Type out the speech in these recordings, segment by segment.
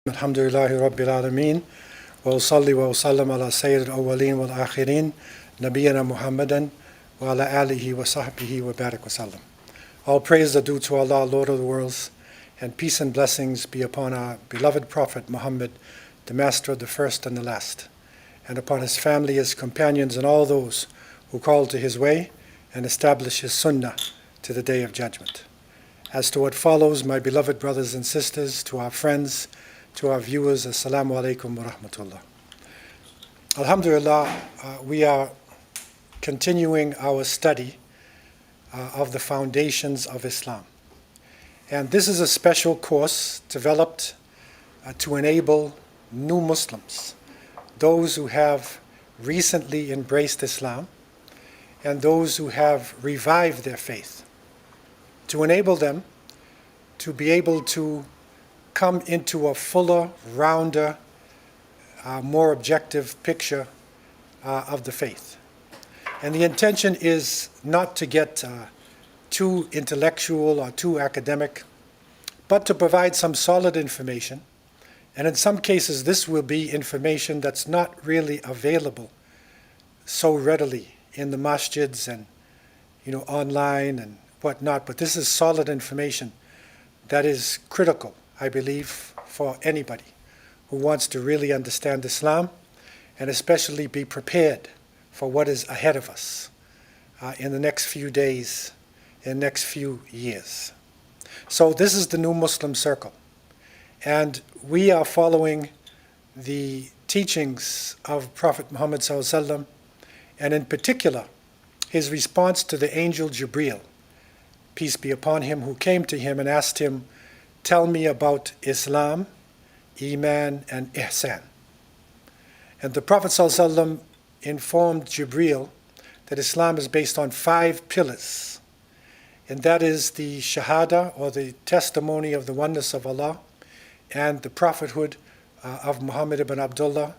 Alhamdulillahi Rabbil Alameen wa usalli wa usallam ala Sayyid al-awwaleen wal akhirin Nabiyyina Muhammadan wa ala alihi wa sahbihi wa barak wa sallam. All praise are due to Allah, Lord of the worlds, and peace and blessings be upon our beloved Prophet Muhammad, the master of the first and the last, and upon his family, his companions, and all those who call to his way and establish his sunnah to the day of judgment. As to what follows, my beloved brothers and sisters, to our friends, to our viewers, Assalamu alaikum wa rahmatullah. Alhamdulillah, we are continuing our study of the foundations of Islam. And this is a special course developed to enable new Muslims, those who have recently embraced Islam, and those who have revived their faith, to enable them to be able to come into a fuller, rounder, more objective picture of the faith. And the intention is not to get too intellectual or too academic, but to provide some solid information. And in some cases, this will be information that's not really available so readily in the masjids and online and whatnot. But this is solid information that is critical, I believe, for anybody who wants to really understand Islam and especially be prepared for what is ahead of us in the next few days, in the next few years. So this is the New Muslim Circle. And we are following the teachings of Prophet Muhammad ﷺ, and in particular, his response to the angel Jibreel, peace be upon him, who came to him and asked him, "Tell me about Islam, Iman, and Ihsan." And the Prophet ﷺ informed Jibreel that Islam is based on 5 pillars, and that is the Shahada, or the testimony of the oneness of Allah, and the prophethood of Muhammad ibn Abdullah,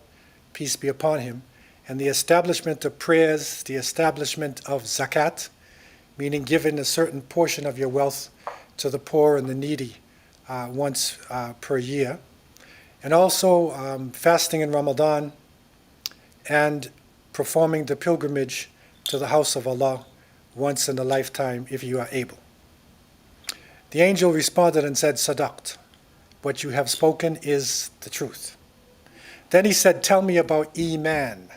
peace be upon him, and the establishment of prayers, the establishment of zakat, meaning giving a certain portion of your wealth to the poor and the needy once per year, and also fasting in Ramadan and performing the pilgrimage to the house of Allah once in a lifetime if you are able. The angel responded and said, "Sadaqt, what you have spoken is the truth." Then he said, "Tell me about Iman."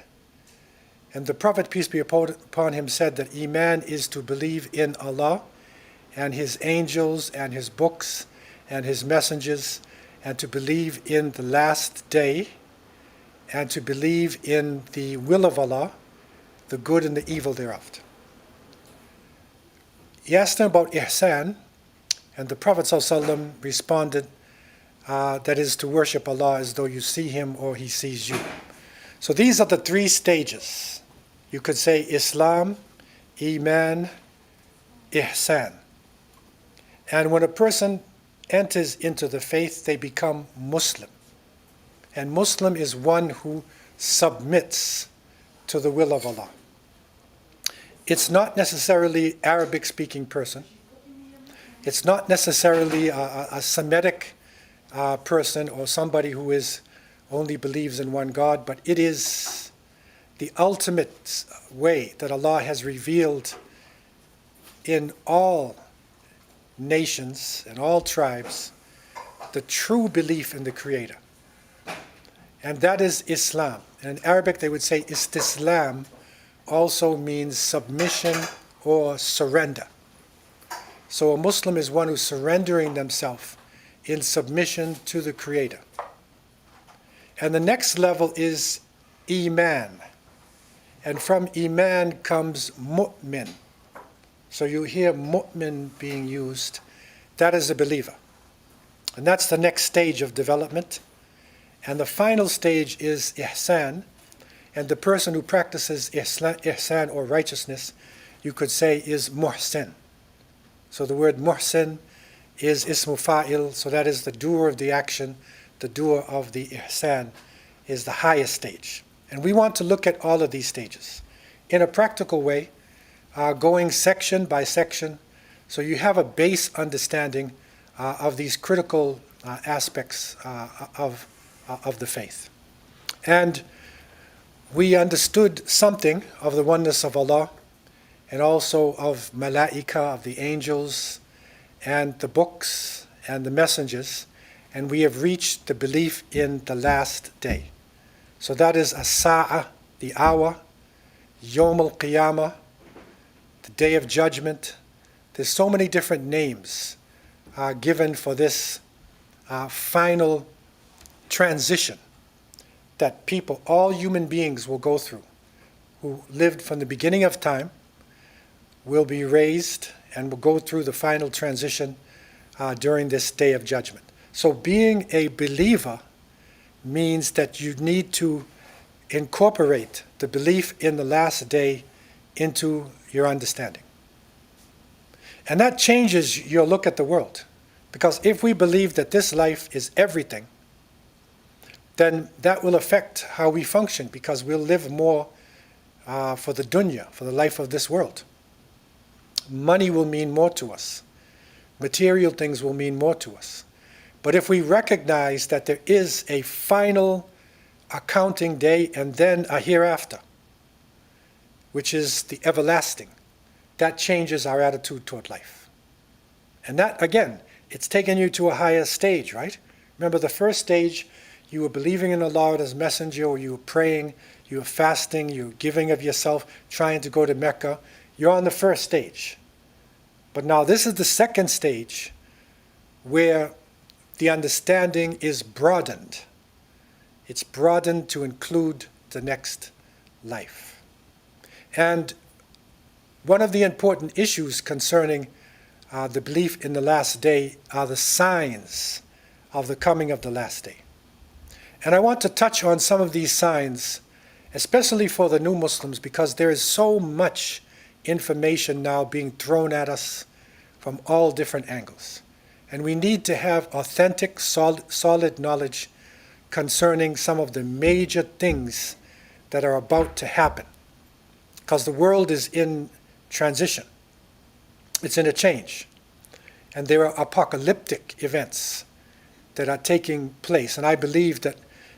And the Prophet, peace be upon him, said that Iman is to believe in Allah and his angels and his books and his messengers, and to believe in the last day, and to believe in the will of Allah, the good and the evil thereof. He asked him about Ihsan, and the Prophet ﷺ responded, that is to worship Allah as though you see him or he sees you. So these are the 3 stages. You could say Islam, Iman, Ihsan. And when a person enters into the faith, they become Muslim. And Muslim is one who submits to the will of Allah. It's not necessarily Arabic-speaking person. It's not necessarily a Semitic person or somebody who only believes in one God, but it is the ultimate way that Allah has revealed in all nations and all tribes the true belief in the Creator. And that is Islam. And in Arabic they would say istislam also means submission or surrender. So a Muslim is one who's surrendering themselves in submission to the Creator. And the next level is Iman. And from Iman comes Mu'min. So you hear Mu'min being used. That is a believer. And that's the next stage of development. And the final stage is Ihsan. And the person who practices Ihsan or righteousness, you could say, is Muhsin. So the word Muhsin is Ismu Fa'il, so that is the doer of the action, the doer of the Ihsan is the highest stage. And we want to look at all of these stages in a practical way, going section by section, so you have a base understanding of these critical aspects of the faith. And we understood something of the oneness of Allah and also of Malaika, of the angels, and the books and the messengers, and we have reached the belief in the last day. So that is as-sa'ah, the hour, Yawm al-Qiyamah, the day of judgment. There's so many different names given for this final transition that people, all human beings will go through, who lived from the beginning of time, will be raised and will go through the final transition during this day of judgment. So being a believer means that you need to incorporate the belief in the last day into your understanding. And that changes your look at the world. Because if we believe that this life is everything, then that will affect how we function, because we'll live more for the dunya, for the life of this world. Money will mean more to us. Material things will mean more to us. But if we recognize that there is a final accounting day and then a hereafter, which is the everlasting, that changes our attitude toward life. And that, again, it's taken you to a higher stage, right? Remember the first stage, you were believing in Allah as messenger, or you were praying, you were fasting, you were giving of yourself, trying to go to Mecca. You're on the first stage. But now this is the second stage where the understanding is broadened. It's broadened to include the next life. And one of the important issues concerning the belief in the last day are the signs of the coming of the last day. And I want to touch on some of these signs, especially for the new Muslims, because there is so much information now being thrown at us from all different angles. And we need to have authentic, solid knowledge concerning some of the major things that are about to happen. Because the world is in transition. It's in a change. And there are apocalyptic events that are taking place. And I believe that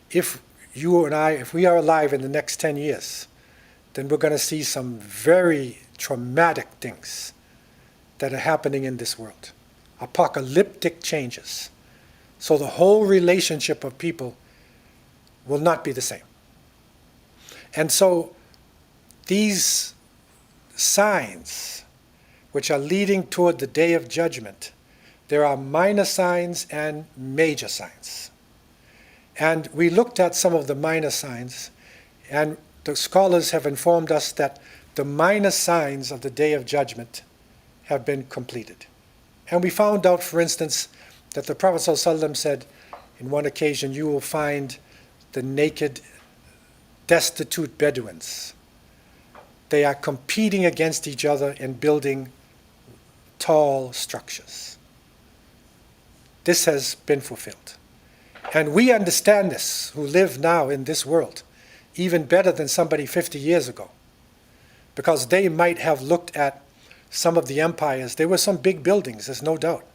if you and I, if we are alive in the next 10 years, then we're going to see some very traumatic things that are happening in this world. Apocalyptic changes. So the whole relationship of people will not be the same. And so these signs which are leading toward the day of judgment, there are minor signs and major signs. And we looked at some of the minor signs, and the scholars have informed us that the minor signs of the day of judgment have been completed. And we found out, for instance, that the Prophet ﷺ said, in one occasion, you will find the naked, destitute Bedouins. They are competing against each other and building tall structures. This has been fulfilled. And we understand this, who live now in this world, even better than somebody 50 years ago. Because they might have looked at some of the empires. There were some big buildings, there's no doubt.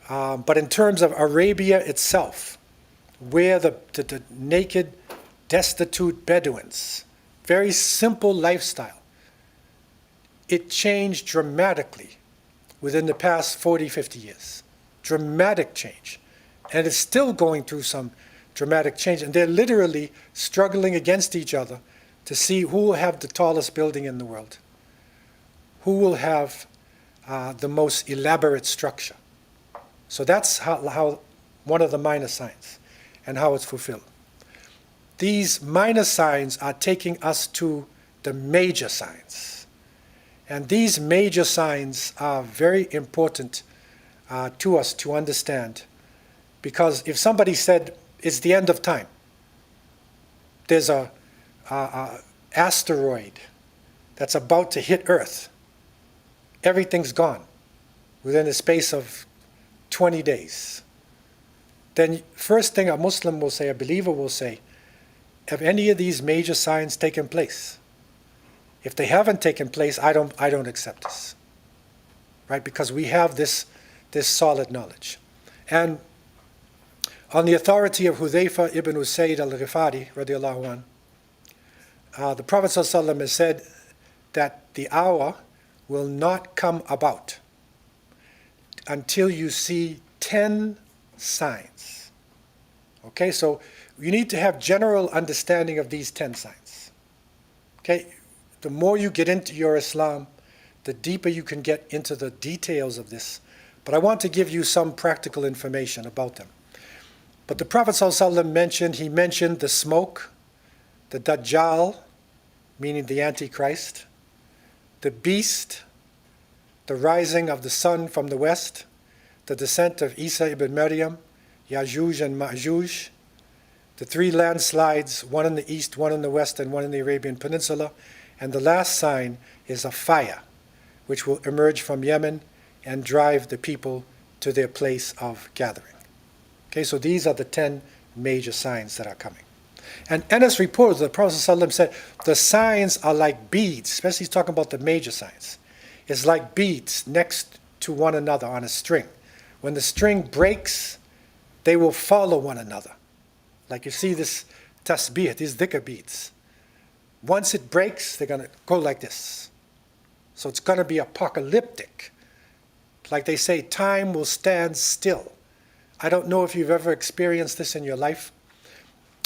But in terms of Arabia itself, where the naked, destitute Bedouins, very simple lifestyle, it changed dramatically within the past 40, 50 years. Dramatic change. And it's still going through some dramatic change. And they're literally struggling against each other to see who will have the tallest building in the world, who will have the most elaborate structure. So that's how one of the minor signs and how it's fulfilled. These minor signs are taking us to the major signs. And these major signs are very important to us to understand, because if somebody said it's the end of time, there's a asteroid that's about to hit Earth, everything's gone within a space of 20 days. Then first thing a Muslim will say, a believer will say, have any of these major signs taken place? If they haven't taken place, I don't accept this, right? Because we have this solid knowledge. And On the authority of Hudhayfa ibn Usayd al-Ghifari, radiallahu anh, the Prophet ﷺ has said that the hour will not come about until you see 10 signs. Okay, so you need to have general understanding of these 10 signs. Okay, the more you get into your Islam, the deeper you can get into the details of this. But I want to give you some practical information about them. But the Prophet ﷺ mentioned the smoke, the Dajjal, meaning the Antichrist, the beast, the rising of the sun from the west, the descent of Isa ibn Maryam, Yajuj and Ma'juj, the 3 landslides, one in the east, one in the west, and one in the Arabian Peninsula, and the last sign is a fire, which will emerge from Yemen and drive the people to their place of gathering. Okay, so these are the 10 major signs that are coming. And Anas reports that the Prophet ﷺ said, the signs are like beads, especially he's talking about the major signs. It's like beads next to one another on a string. When the string breaks, they will follow one another. Like you see this tasbih, these dhikr beads. Once it breaks, they're going to go like this. So it's going to be apocalyptic. Like they say, time will stand still. I don't know if you've ever experienced this in your life.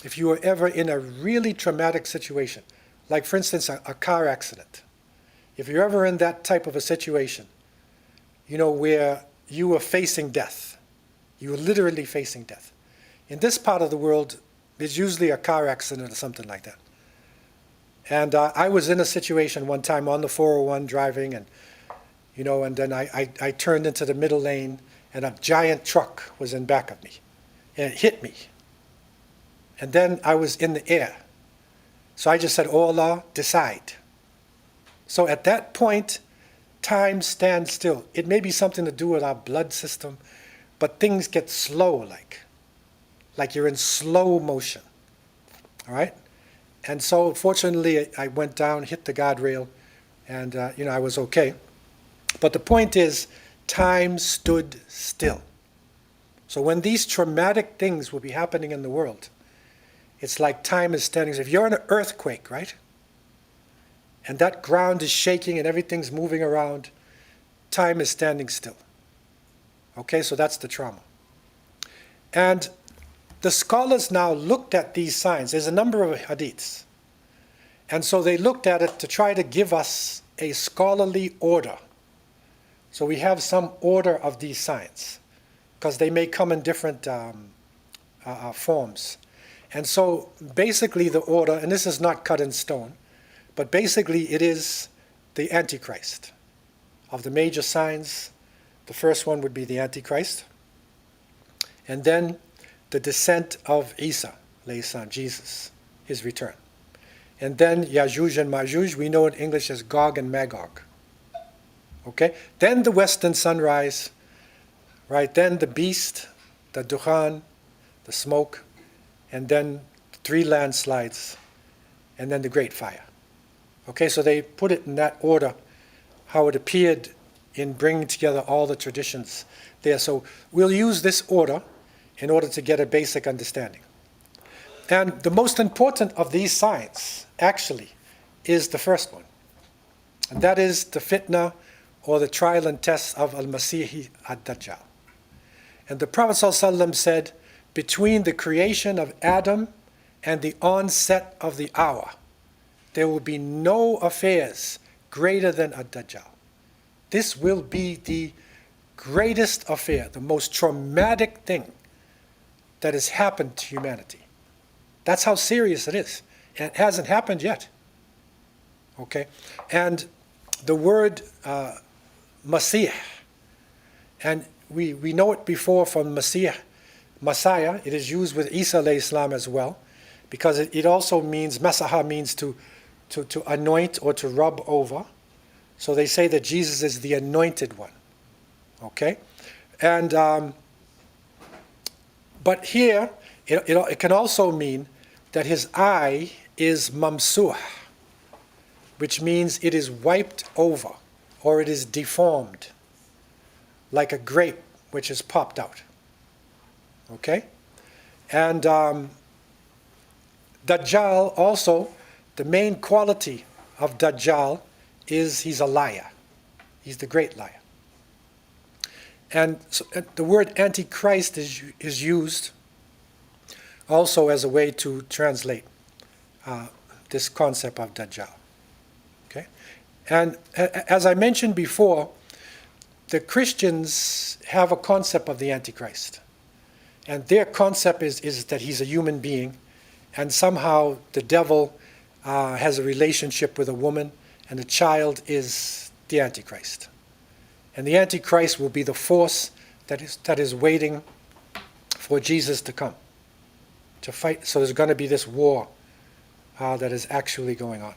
If you were ever in a really traumatic situation, like for instance, a car accident. If you're ever in that type of a situation, you know, where you were facing death. You were literally facing death. In this part of the world, there's usually a car accident or something like that. And I was in a situation one time on the 401 driving, and you know, and then I turned into the middle lane, and a giant truck was in back of me, and it hit me. And then I was in the air. So I just said, "Oh Allah, decide." So at that point, time stands still. It may be something to do with our blood system, but things get slow, like you're in slow motion. All right? And so fortunately, I went down, hit the guardrail, and you know, I was okay. But the point is, time stood still. So when these traumatic things will be happening in the world, it's like time is standing still. If you're in an earthquake, right? And that ground is shaking and everything's moving around, time is standing still. Okay, so that's the trauma. And the scholars now looked at these signs. There's a number of hadiths. And so they looked at it to try to give us a scholarly order. So we have some order of these signs, because they may come in different forms. And so basically the order, and this is not cut in stone, but basically it is the Antichrist. Of the major signs, the first one would be the Antichrist. And then the descent of Isa, Jesus, his return. And then Yajuj and Majuj, we know in English as Gog and Magog. Okay? Then the western sunrise, right? Then the beast, the dukhan, the smoke, and then 3 landslides, and then the great fire. Okay, so they put it in that order, how it appeared in bringing together all the traditions there. So we'll use this order in order to get a basic understanding. And the most important of these signs, actually, is the first one. And that is the fitna, or the trial and test of Al-Masih ad-Dajjal. And the Prophet ﷺ said, between the creation of Adam and the onset of the hour, there will be no affairs greater than ad-Dajjal. This will be the greatest affair, the most traumatic thing that has happened to humanity. That's how serious it is. And it hasn't happened yet. Okay? And the word Masih, and we know it before from Messiah, it is used with Isa alayhi salam as well, because it also means, Masaha means to anoint or to rub over. So they say that Jesus is the anointed one. Okay? And, but here, it can also mean that his eye is mamsuh, which means it is wiped over, or it is deformed, like a grape which is popped out. Okay? And Dajjal also, the main quality of Dajjal is he's a liar. He's the great liar. And so, the word Antichrist is used also as a way to translate this concept of Dajjal. Okay? And as I mentioned before, the Christians have a concept of the Antichrist. And their concept is that he's a human being, and somehow the devil has a relationship with a woman, and the child is the Antichrist. And the Antichrist will be the force that is waiting for Jesus to come, to fight. So there's going to be this war that is actually going on.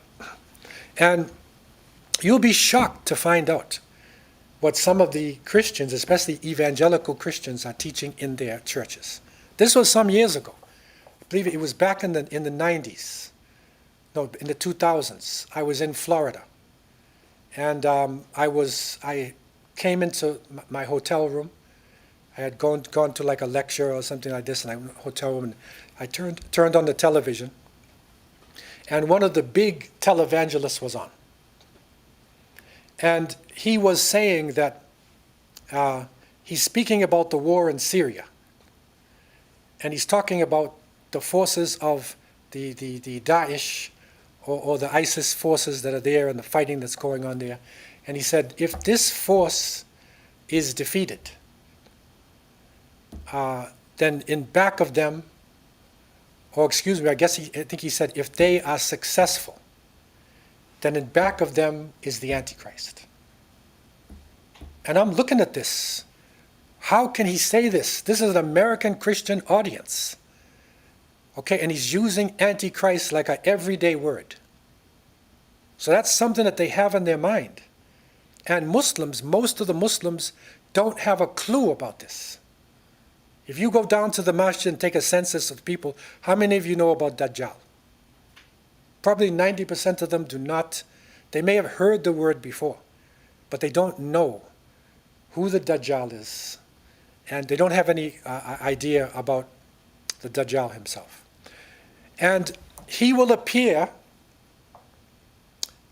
And you'll be shocked to find out what some of the Christians, especially evangelical Christians, are teaching in their churches. This was some years ago. I believe it was back in the 90s. No, in the 2000s. I was in Florida. And I came into my hotel room. I had gone to like a lecture or something like this in a hotel room. And I turned on the television. And one of the big televangelists was on. And he was saying that he's speaking about the war in Syria. And he's talking about the forces of the Daesh or the ISIS forces that are there and the fighting that's going on there. And he said, if this force is defeated, then in back of them, or excuse me, I think he said, if they are successful, then in back of them is the Antichrist. And I'm looking at this. How can he say this? This is an American Christian audience. Okay, and he's using Antichrist like an everyday word. So that's something that they have in their mind. And Muslims, most of the Muslims, don't have a clue about this. If you go down to the masjid and take a census of people, how many of you know about Dajjal? Probably 90% of them do not. They may have heard the word before, but they don't know who the Dajjal is. And they don't have any idea about the Dajjal himself. And he will appear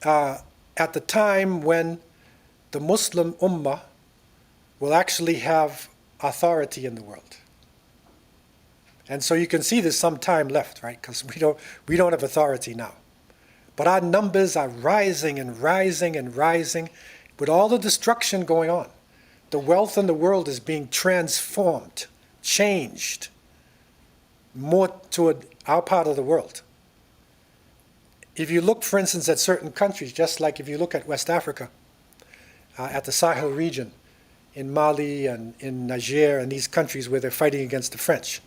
at the time when the Muslim Ummah will actually have authority in the world. And so you can see there's some time left, right? Because we don't have authority now. But our numbers are rising and rising and rising with all the destruction going on. The wealth in the world is being transformed, changed more toward our part of the world. If you look, for instance, at certain countries, just like if you look at West Africa, at the Sahel region, in Mali and in Niger and these countries where they're fighting against the French,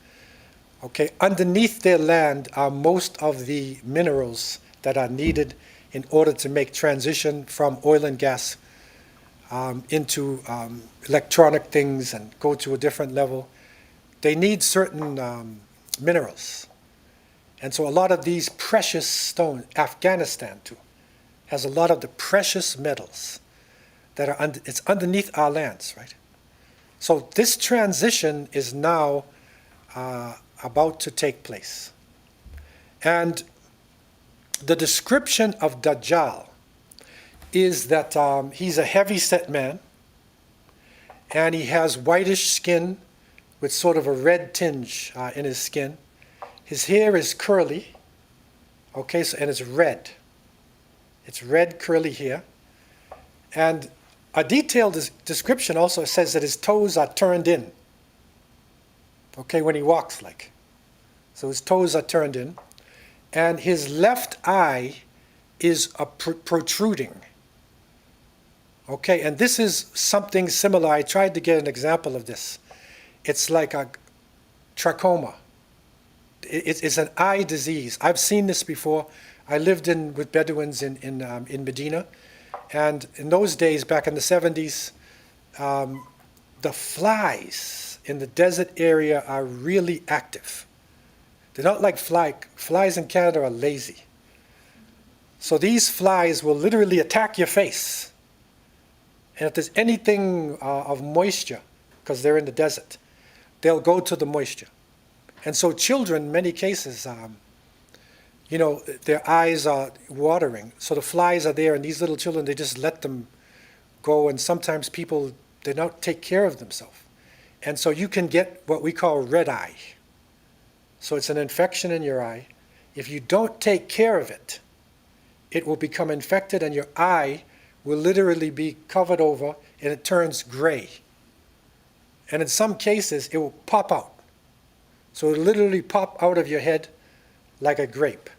okay, underneath their land are most of the minerals that are needed in order to make transition from oil and gas into electronic things and go to a different level. They need certain minerals. And so a lot of these precious stones, Afghanistan too, has a lot of the precious metals that are it's underneath our lands, right? So this transition is now about to take place. And the description of Dajjal is that he's a heavy-set man, and he has whitish skin with sort of a red tinge in his skin. His hair is curly, okay, and it's red. It's red, curly hair. And a detailed description also says that his toes are turned in, okay, when he walks like. So his toes are turned in. And his left eye is protruding. Okay, and this is something similar. I tried to get an example of this. It's like a trachoma. It's an eye disease. I've seen this before. I lived with Bedouins in Medina. And in those days, back in the 70s, the flies in the desert area are really active. They're not like flies in Canada are lazy. So these flies will literally attack your face. And if there's anything of moisture, because they're in the desert, they'll go to the moisture. And so children, in many cases, their eyes are watering. So the flies are there, and these little children, they just let them go. And sometimes people, they don't take care of themselves. And so you can get what we call red eye. So it's an infection in your eye. If you don't take care of it, it will become infected, and your eye will literally be covered over, and it turns gray. And in some cases, it will pop out. So it'll literally pop out of your head like a grape.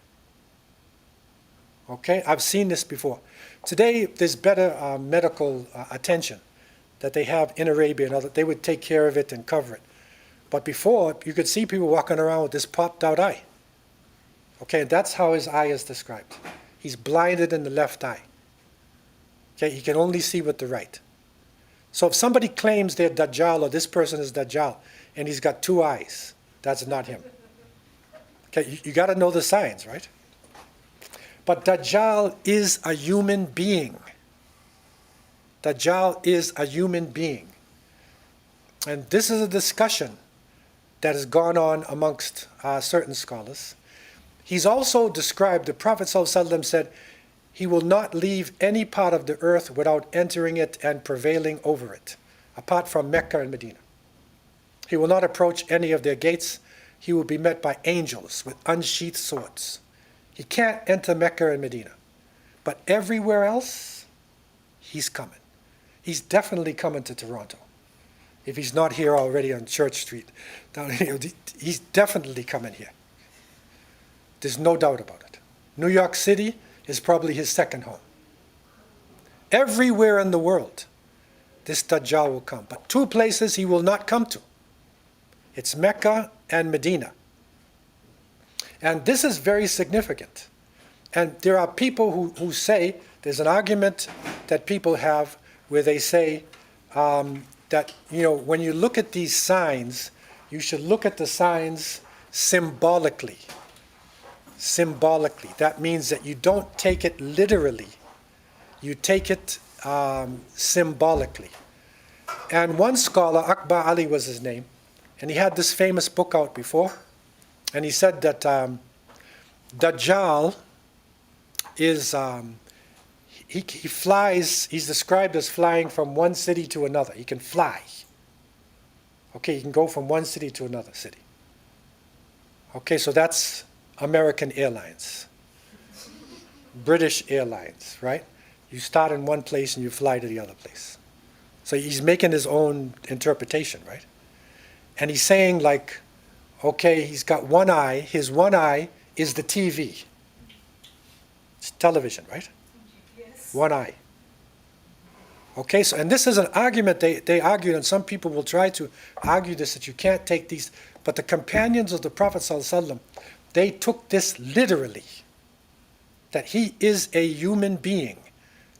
Okay, I've seen this before. Today, there's better medical attention that they have in Arabia and other. They would take care of it and cover it. But before, you could see people walking around with this popped out eye. Okay, and that's how his eye is described. He's blinded in the left eye. Okay, he can only see with the right. So if somebody claims they're Dajjal or this person is Dajjal and he's got two eyes, that's not him. Okay, you got to know the signs, right? But Dajjal is a human being. Dajjal is a human being. And this is a discussion that has gone on amongst certain scholars. He's also described, the Prophet ﷺ said, he will not leave any part of the earth without entering it and prevailing over it, apart from Mecca and Medina. He will not approach any of their gates. He will be met by angels with unsheathed swords. He can't enter Mecca and Medina. But everywhere else, he's coming. He's definitely coming to Toronto. If he's not here already on Church Street, down here, he's definitely coming here. There's no doubt about it. New York City is probably his second home. Everywhere in the world, this Dajjal will come. But two places he will not come to. It's Mecca and Medina. And this is very significant. And there are people who say, there's an argument that people have where they say that, when you look at these signs, you should look at the signs symbolically. Symbolically. That means that you don't take it literally. You take it symbolically. And one scholar, Akbar Ali was his name, and he had this famous book out before, and he said that Dajjal is, he flies, he's described as flying from one city to another. He can fly. Okay, he can go from one city to another city. Okay, so that's American Airlines, British Airlines, right? You start in one place and you fly to the other place. So he's making his own interpretation, right? And he's saying like, okay, he's got one eye. His one eye is the TV. It's television, right? Yes. One eye. Okay, so, and this is an argument they argued, and some people will try to argue this, that you can't take these, but the companions of the Prophet ﷺ, they took this literally, that he is a human being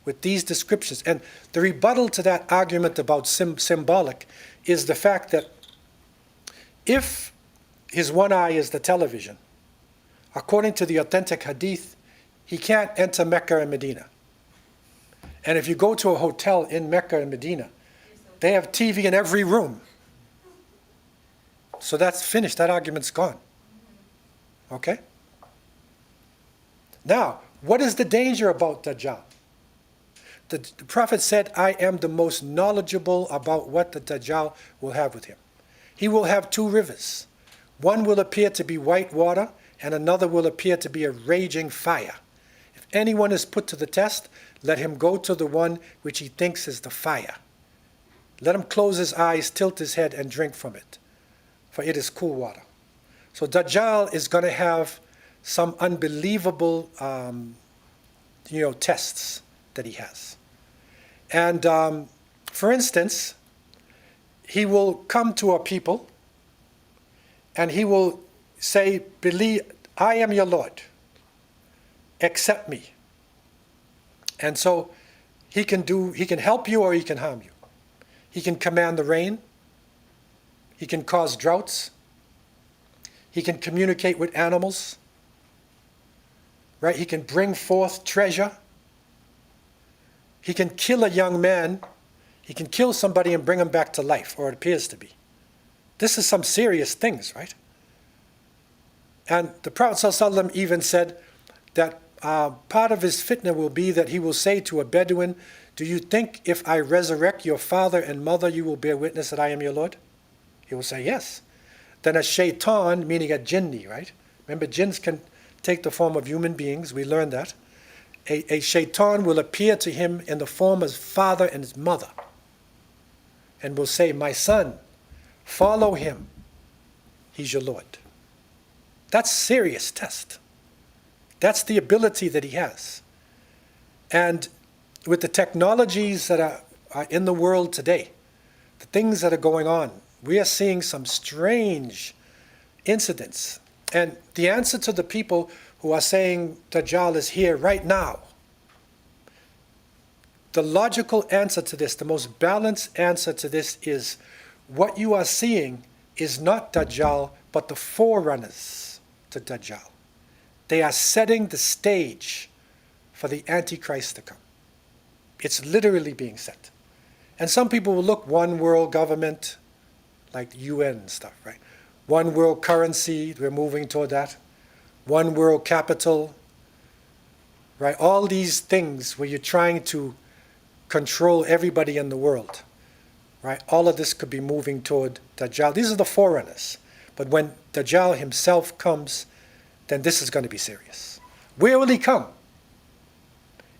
with these descriptions. And the rebuttal to that argument about symbolic is the fact that if his one eye is the television, according to the authentic hadith, he can't enter Mecca and Medina. And if you go to a hotel in Mecca and Medina, they have TV in every room. So that's finished. That argument's gone. Okay? Now, what is the danger about Dajjal? The Prophet said, I am the most knowledgeable about what the Dajjal will have with him. He will have two rivers. One will appear to be white water, and another will appear to be a raging fire. If anyone is put to the test, let him go to the one which he thinks is the fire. Let him close his eyes, tilt his head, and drink from it, for it is cool water. So Dajjal is going to have some unbelievable, tests that he has. And for instance, he will come to a people, and he will say, "Believe, I am your Lord. Accept me." And so he can help you or he can harm you. He can command the rain. He can cause droughts. He can communicate with animals. Right? He can bring forth treasure. He can kill a young man. He can kill somebody and bring him back to life, or it appears to be. This is some serious things, right? And the Prophet ﷺ even said that part of his fitna will be that he will say to a Bedouin, do you think if I resurrect your father and mother, you will bear witness that I am your Lord? He will say, yes. Then a shaitan, meaning a jinni, right? Remember, jinns can take the form of human beings. We learned that. A shaitan will appear to him in the form of his father and his mother and will say, my son, follow him. He's your Lord. That's serious test. That's the ability that he has. And with the technologies that are in the world today, the things that are going on, we are seeing some strange incidents. And the answer to the people who are saying Dajjal is here right now, the logical answer to this, the most balanced answer to this is what you are seeing is not Dajjal, but the forerunners to Dajjal. They are setting the stage for the Antichrist to come. It's literally being set. And some people will look, one world government, like UN and stuff, right? One world currency, we're moving toward that. One world capital, right? All these things where you're trying to control everybody in the world, right? All of this could be moving toward Dajjal. These are the forerunners. But when Dajjal himself comes, then this is going to be serious. Where will he come?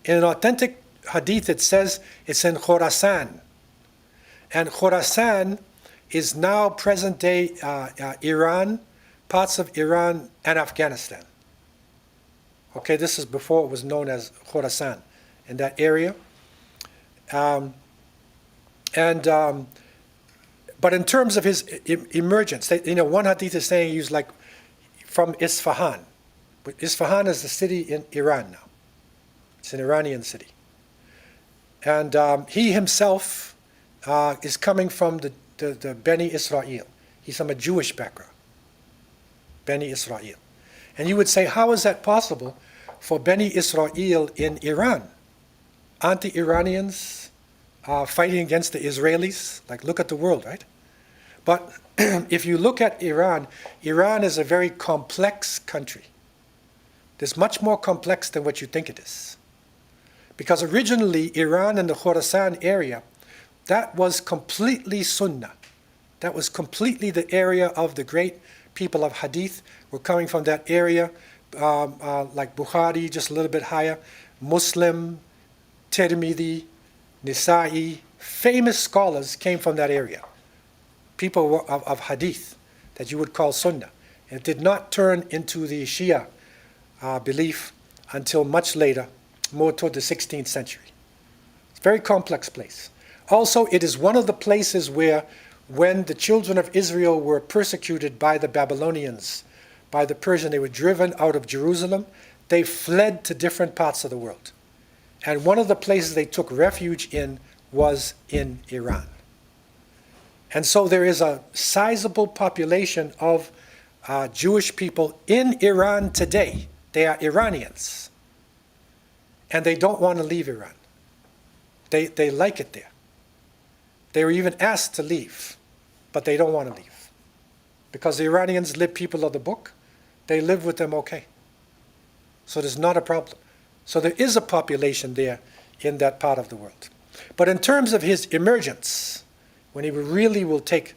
In an authentic hadith, it says it's in Khorasan. And Khorasan is now present-day Iran, parts of Iran and Afghanistan. Okay, this is before it was known as Khorasan, in that area. But in terms of his emergence, one hadith is saying he was like from Isfahan. But Isfahan is the city in Iran now. It's an Iranian city. And he himself is coming from the Beni Israel. He's from a Jewish background. Beni Israel. And you would say, how is that possible for Beni Israel in Iran? Aren't the Iranians fighting against the Israelis? Like, look at the world, right? But if you look at Iran, Iran is a very complex country. It's much more complex than what you think it is. Because originally, Iran and the Khorasan area, that was completely Sunnah. That was completely the area of the great people of Hadith. We're coming from that area, like Bukhari, just a little bit higher, Muslim, Tirmidhi, Nisa'i. Famous scholars came from that area. People of Hadith that you would call Sunnah. And it did not turn into the Shia belief until much later, more toward the 16th century. It's a very complex place. Also, it is one of the places where, when the children of Israel were persecuted by the Babylonians, by the Persians, they were driven out of Jerusalem, they fled to different parts of the world. And one of the places they took refuge in was in Iran. And so there is a sizable population of Jewish people in Iran today. They are Iranians. And they don't want to leave Iran. They like it there. They were even asked to leave, but they don't want to leave. Because the Iranians live people of the book, they live with them okay. So there's not a problem. So there is a population there in that part of the world. But in terms of his emergence, when he really will take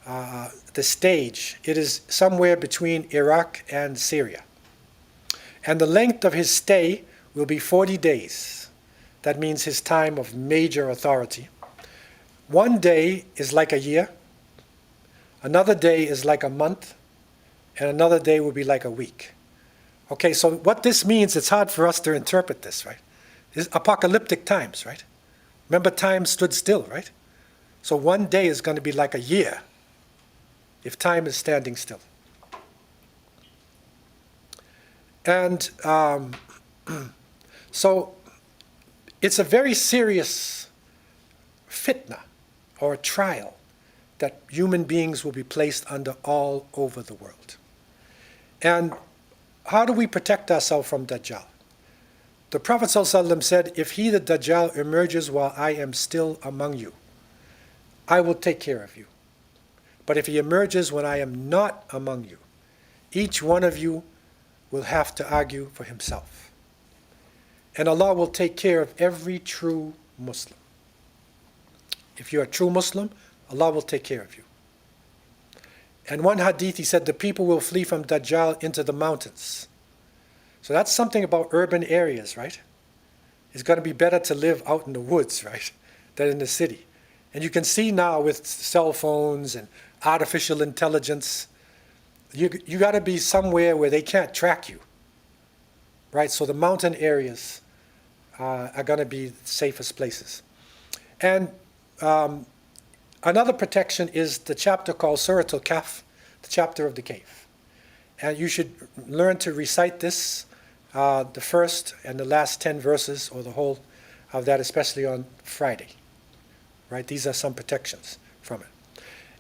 the stage, it is somewhere between Iraq and Syria. And the length of his stay will be 40 days. That means his time of major authority. One day is like a year, another day is like a month, and another day will be like a week. Okay, so what this means, it's hard for us to interpret this, right? It's apocalyptic times, right? Remember, time stood still, right? So one day is going to be like a year if time is standing still. And so it's a very serious fitna, or trial, that human beings will be placed under all over the world. And how do we protect ourselves from Dajjal? The Prophet ﷺ said, if he, the Dajjal, emerges while I am still among you, I will take care of you. But if he emerges when I am not among you, each one of you will have to argue for himself. And Allah will take care of every true Muslim. If you're a true Muslim, Allah will take care of you. And one hadith, he said, the people will flee from Dajjal into the mountains. So that's something about urban areas, right? It's going to be better to live out in the woods, right, than in the city. And you can see now with cell phones and artificial intelligence, you got to be somewhere where they can't track you, right? So the mountain areas are going to be the safest places. And another protection is the chapter called Surah Al-Kahf, the chapter of the cave. And you should learn to recite this, the first and the last 10 verses, or the whole of that, especially on Friday. Right? These are some protections from it.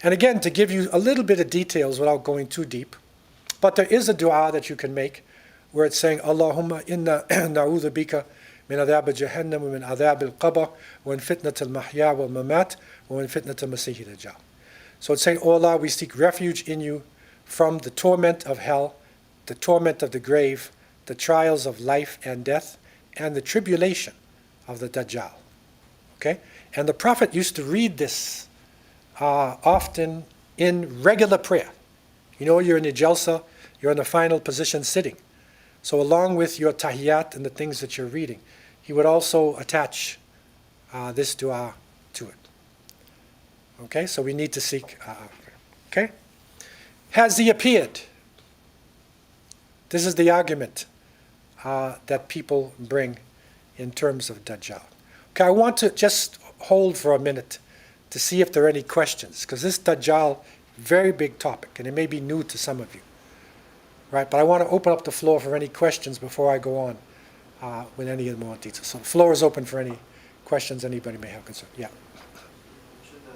And again, to give you a little bit of details without going too deep, but there is a dua that you can make where it's saying, Allahumma inna na'udhu bika min adhab jahannam wa min adhab al-qabr wa min fitnat al-mahya wal mamat wa min fitnat al-masih ad-dajjal. So it's saying, Oh Allah, we seek refuge in you from the torment of hell, the torment of the grave, the trials of life and death, and the tribulation of the Dajjal. Okay? And the Prophet used to read this often in regular prayer. You know, you're in the jalsa, you're in the final position sitting. So along with your tahiyyat and the things that you're reading, he would also attach this dua to it. Okay, so we need to seek. Okay? Has he appeared? This is the argument that people bring in terms of Dajjal. Okay, I want to just hold for a minute to see if there are any questions, because this Dajjal, very big topic, and it may be new to some of you. Right, but I want to open up the floor for any questions before I go on with any of the more details. So the floor is open for any questions anybody may have concern. Yeah. Should the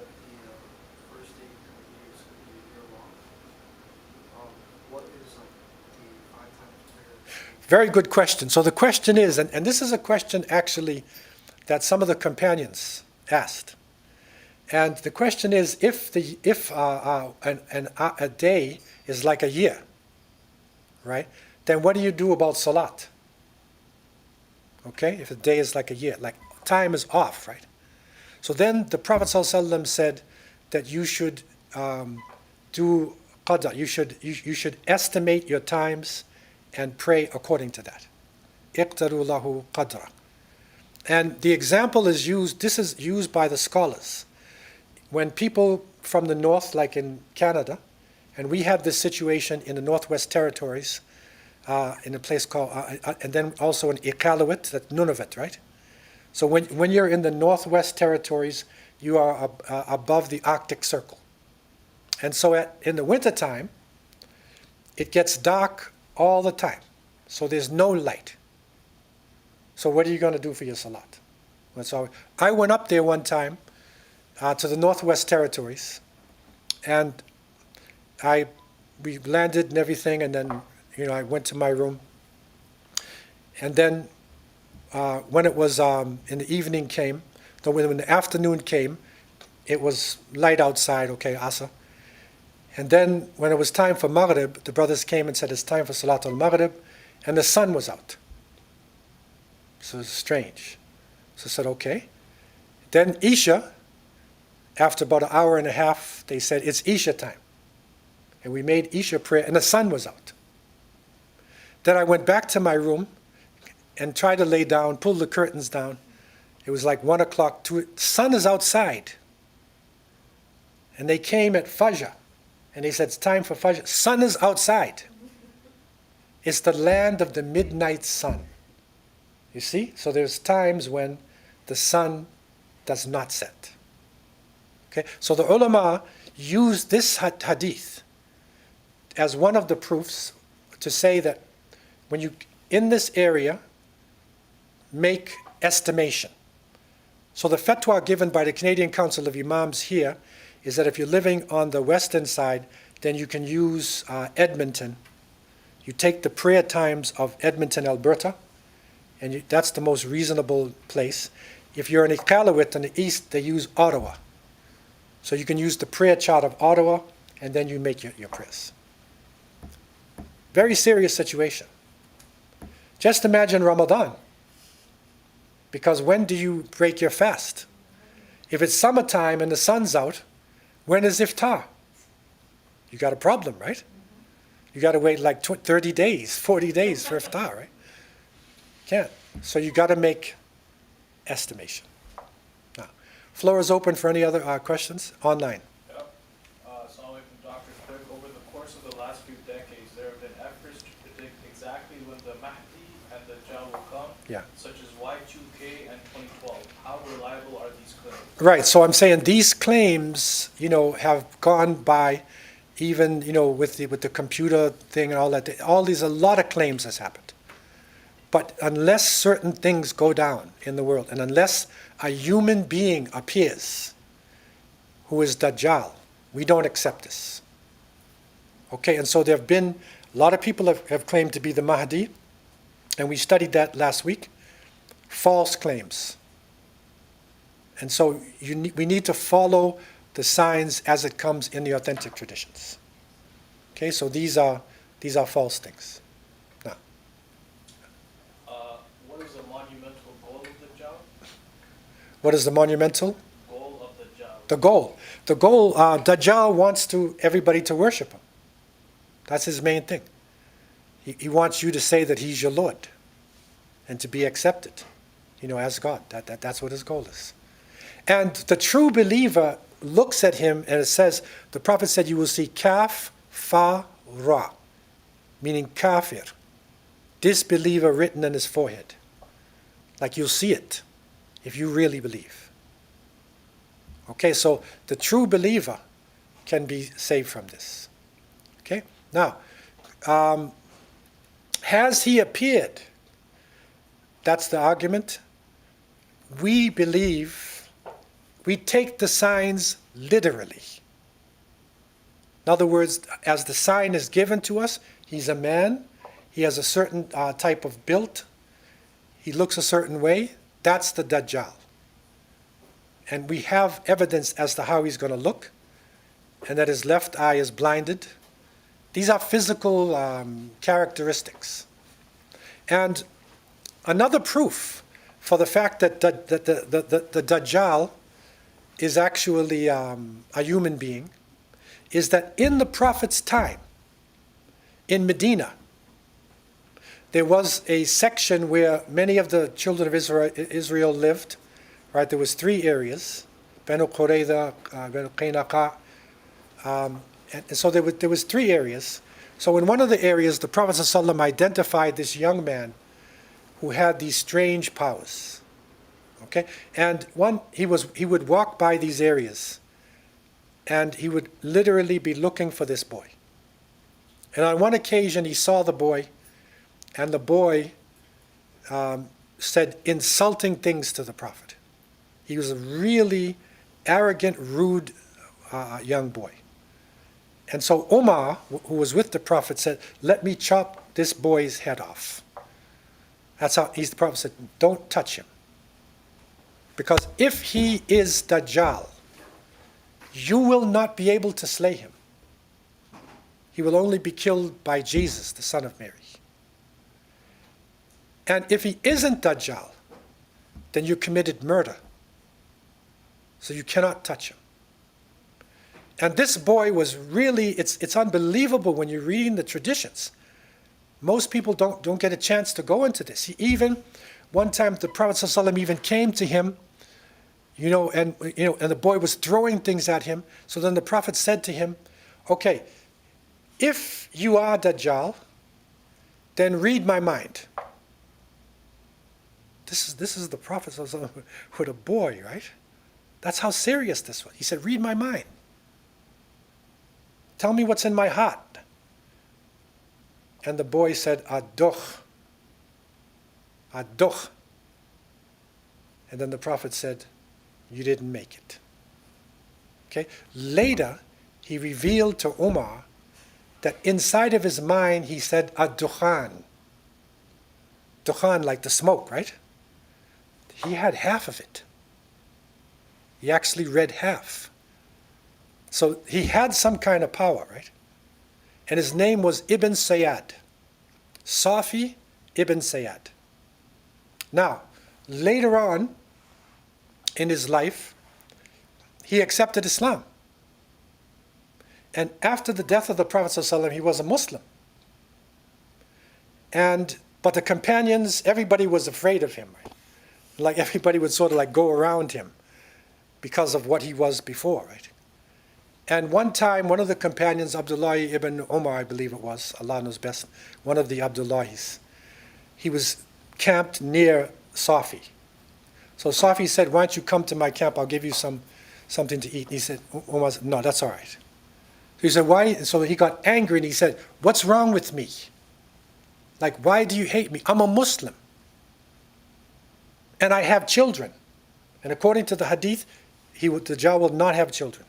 first 8 years be a year long? What is like the 5 times prayer? Very good question. So the question is, and this is a question actually that some of the companions asked. And the question is, if a day is like a year, right, then what do you do about salat? Okay, if a day is like a year, like time is off, right? So then the Prophet ﷺ said that you should do qadr, you should estimate your times and pray according to that. اقتروا له قدرا. And the example is used, this is used by the scholars. When people from the north, like in Canada, and we have this situation in the Northwest Territories, in a place called, and then also in Iqaluit, that's Nunavut, right? So when you're in the Northwest Territories, you are above the Arctic Circle. And so in the wintertime, it gets dark all the time. So there's no light. So what are you going to do for your salat? And so I went up there one time to the Northwest Territories, and we landed and everything, and then I went to my room. And then when it was in the evening came, when the afternoon came, it was light outside, okay, Asr. And then when it was time for Maghrib, the brothers came and said, it's time for Salat al-Maghrib, and the sun was out. So it was strange. So I said, okay. Then Isha, after about an hour and a half, they said, it's Isha time. And we made Isha prayer, and the sun was out. Then I went back to my room and tried to lay down, pull the curtains down. It was like 1 o'clock, the sun is outside. And they came at Fajr, and they said, it's time for Fajr. Sun is outside. It's the land of the midnight sun. You see? So there's times when the sun does not set. Okay? So the ulama used this hadith as one of the proofs to say that when you, in this area, make estimation. So the fatwa given by the Canadian Council of Imams here is that if you're living on the western side, then you can use Edmonton. You take the prayer times of Edmonton, Alberta, and that's the most reasonable place. If you're in Iqaluit in the east, they use Ottawa. So you can use the prayer chart of Ottawa, and then you make your prayers. Very serious situation. Just imagine Ramadan. Because when do you break your fast? If it's summertime and the sun's out, when is iftar? You got a problem, right? You got to wait like 30 days, 40 days for iftar, right? Can't. So you got to make estimation. Now, floor is open for any other questions online. Yep. Assalamu alaikum, Dr. Quick. Over the course of the last few decades, there have been efforts to predict exactly when the Mahdi and the Dajjal will come, Yeah. such as Y2K and 2012. How reliable are these claims? Right. So I'm saying these claims, have gone by, even with the computer thing and all that. All these, a lot of claims has happened. But unless certain things go down in the world, and unless a human being appears who is Dajjal, we don't accept this. Okay, and so there have been, a lot of people have claimed to be the Mahdi, and we studied that last week. False claims. And so we need to follow the signs as it comes in the authentic traditions. Okay, so these are false things. Now, What is the monumental goal of the Dajjal? what is the monumental? Goal of the Dajjal. The goal, Dajjal wants everybody to worship him. That's his main thing. He wants you to say that he's your Lord and to be accepted, as God. That's what his goal is. And the true believer looks at him and it says, the Prophet said, you will see kaf, fa, ra, meaning kafir, disbeliever written on his forehead. Like you'll see it if you really believe. Okay, so the true believer can be saved from this. Okay, now, has he appeared? That's the argument. We believe, we take the signs literally. In other words, as the sign is given to us, he's a man, he has a certain type of build, he looks a certain way, that's the Dajjal. And we have evidence as to how he's going to look, and that his left eye is blinded. These are physical characteristics. And another proof for the fact that the Dajjal is actually a human being is that in the Prophet's time, in Medina, there was a section where many of the children of Israel lived. Right, there was 3 areas, Banu Qurayza, Banu Qaynaqa, and so there was 3 areas. So in one of the areas, the Prophet ﷺ identified this young man who had these strange powers. Okay, and he would walk by these areas, and he would literally be looking for this boy. And on one occasion, he saw the boy, and the boy said insulting things to the Prophet. He was a really arrogant, rude young boy. And so Umar, who was with the Prophet, said, let me chop this boy's head off. That's how the Prophet said, don't touch him. Because if he is Dajjal, you will not be able to slay him. He will only be killed by Jesus, the son of Mary. And if he isn't Dajjal, then you committed murder. So you cannot touch him. And this boy was really, it's unbelievable when you're reading the traditions. Most people don't get a chance to go into this. One time the Prophet ﷺ even came to him, and the boy was throwing things at him. So then the Prophet said to him, okay, if you are Dajjal, then read my mind. This is the Prophet ﷺ with a boy, right? That's how serious this was. He said, read my mind. Tell me what's in my heart. And the boy said, Ad-Dukh. Ad-Dukh. And then the Prophet said, you didn't make it. Okay? Later, he revealed to Umar that inside of his mind, he said, Ad-Dukhan. Dukhan, like the smoke, right? He had half of it. He actually read half. So he had some kind of power, right? and his name was Ibn Sayyad. Safi Ibn Sayyad. Now, later on in his life, he accepted Islam. And after the death of the Prophet ﷺ, he was a Muslim. But the companions, everybody was afraid of him. Right? Like everybody would sort of like go around him because of what he was before. Right? And one time, one of the companions, Abdullah ibn Umar, I believe it was, Allah knows best, one of the Abdullahis, he was camped near Safi. So Safi said, why don't you come to my camp, I'll give you something to eat. And he said, Umar said, no, that's all right. So he said, why? So he got angry and he said, what's wrong with me? Like, why do you hate me? I'm a Muslim. And I have children. And according to the hadith, the Dajjal will not have children.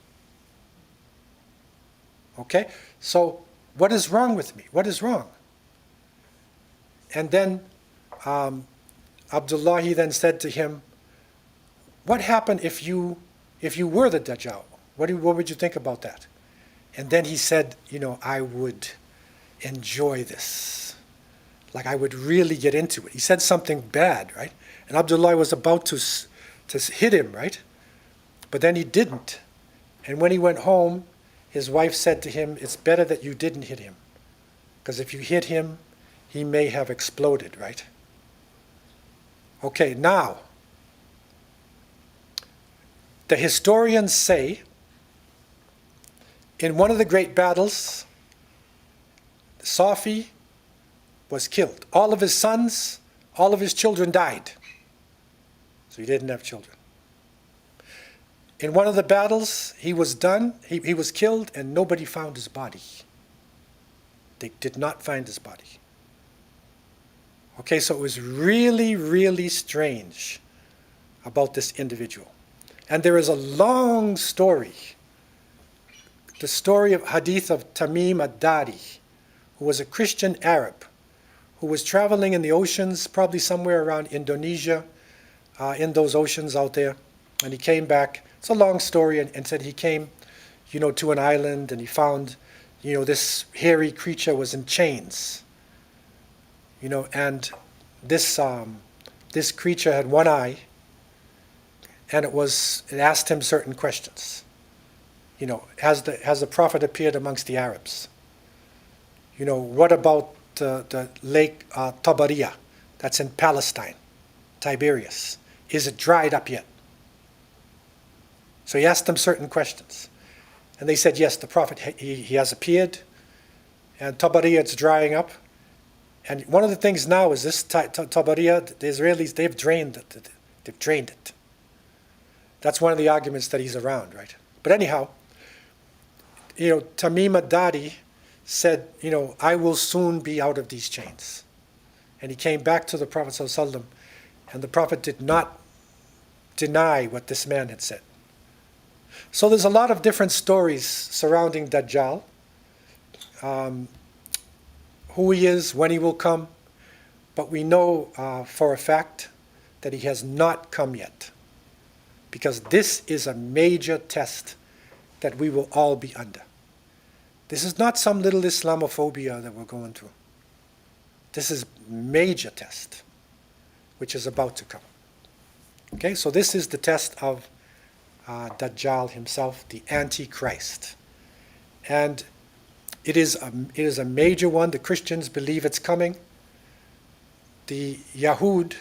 Okay? So, what is wrong with me? What is wrong? And then Abdullah, he then said to him, what happened if you were the Dajjal? What would you think about that? And then he said, I would enjoy this. Like I would really get into it. He said something bad, right? And Abdullah was about to hit him, right? But then he didn't. And when he went home, his wife said to him, it's better that you didn't hit him. Because if you hit him, he may have exploded, right? Okay, now, the historians say, in one of the great battles, Safi was killed. All of his sons, all of his children died. So he didn't have children. In one of the battles, he was killed and nobody found his body. They did not find his body. Okay, so it was really, really strange about this individual. And there is a long story. The story of hadith of Tamim ad-Dari, who was a Christian Arab, who was traveling in the oceans, probably somewhere around Indonesia, in those oceans out there. And he came back. It's a long story, and said he came, to an island, and he found, this hairy creature was in chains. And this creature had one eye, and it asked him certain questions. Has the Prophet appeared amongst the Arabs? What about the lake Tabariya, that's in Palestine, Tiberias? Is it dried up yet? So he asked them certain questions. And they said, yes, the Prophet, he has appeared, and Tabariya, it's drying up. And one of the things now is this Tabariya, the Israelis, they've drained it. That's one of the arguments that he's around, right? But anyhow, Tamim ad-Dari said, I will soon be out of these chains. And he came back to the Prophet ﷺ, and the Prophet did not deny what this man had said. So there's a lot of different stories surrounding Dajjal, who he is, when he will come, but we know for a fact that he has not come yet, because this is a major test that we will all be under. This is not some little Islamophobia that we're going through. This is major test, which is about to come. Okay, so this is the test of Dajjal himself, the Antichrist. And it is a major one. The Christians believe it's coming. The Yahud,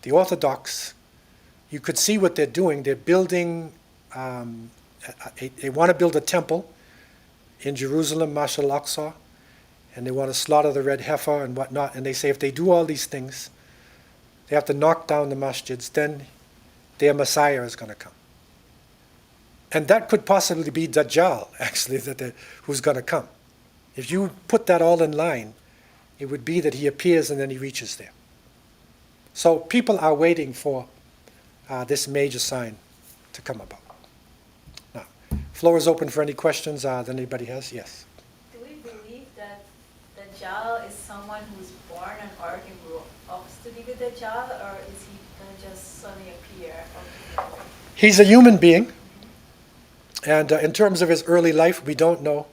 the Orthodox, you could see what they're doing. They're building, they want to build a temple in Jerusalem, Mashal al-Aqsa, and they want to slaughter the red heifer and whatnot. And they say if they do all these things, they have to knock down the masjids, then their Messiah is going to come. And that could possibly be Dajjal, actually, who's going to come. If you put that all in line, it would be that he appears and then he reaches there. So people are waiting for this major sign to come about. Now, floor is open for any questions that anybody has. Yes? Do we believe that Dajjal is someone who's born on earth and grew up to be the Dajjal, or is he going to just suddenly appear? He's a human being. And in terms of his early life, we don't know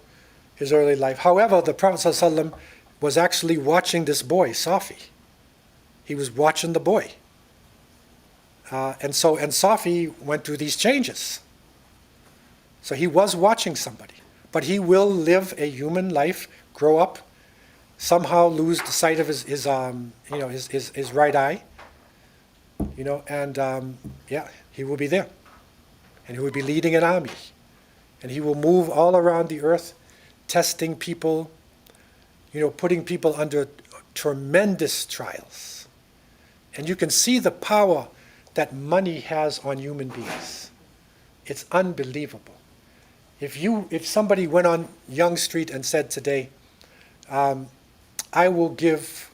his early life. However, the Prophet ﷺ was actually watching this boy, Safi. He was watching the boy. And Safi went through these changes. So he was watching somebody. But he will live a human life, grow up, somehow lose the sight of his right eye, and he will be there. And he will be leading an army. And he will move all around the earth, testing people, putting people under tremendous trials. And you can see the power that money has on human beings. It's unbelievable. If somebody went on Young Street and said today, I will give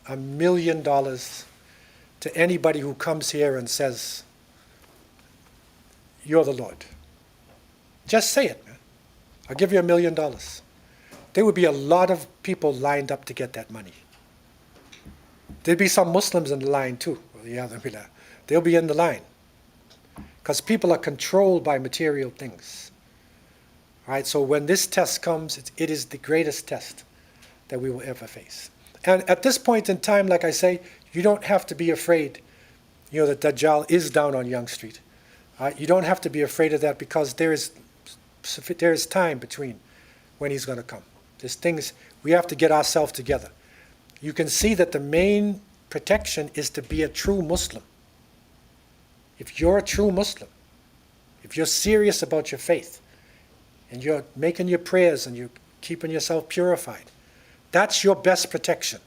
$1 million to anybody who comes here and says, you're the Lord. Just say it, man. I'll give you $1 million. There would be a lot of people lined up to get that money. There'd be some Muslims in the line too. Yeah, they'll be in the line. Because people are controlled by material things. All right, so when this test comes, it is the greatest test that we will ever face. And at this point in time, like I say, you don't have to be afraid, that Dajjal is down on Young Street. You don't have to be afraid of that because there is time between when he's going to come. There's things, we have to get ourselves together. You can see that the main protection is to be a true Muslim. If you're a true Muslim, if you're serious about your faith, and you're making your prayers and you're keeping yourself purified, that's your best protection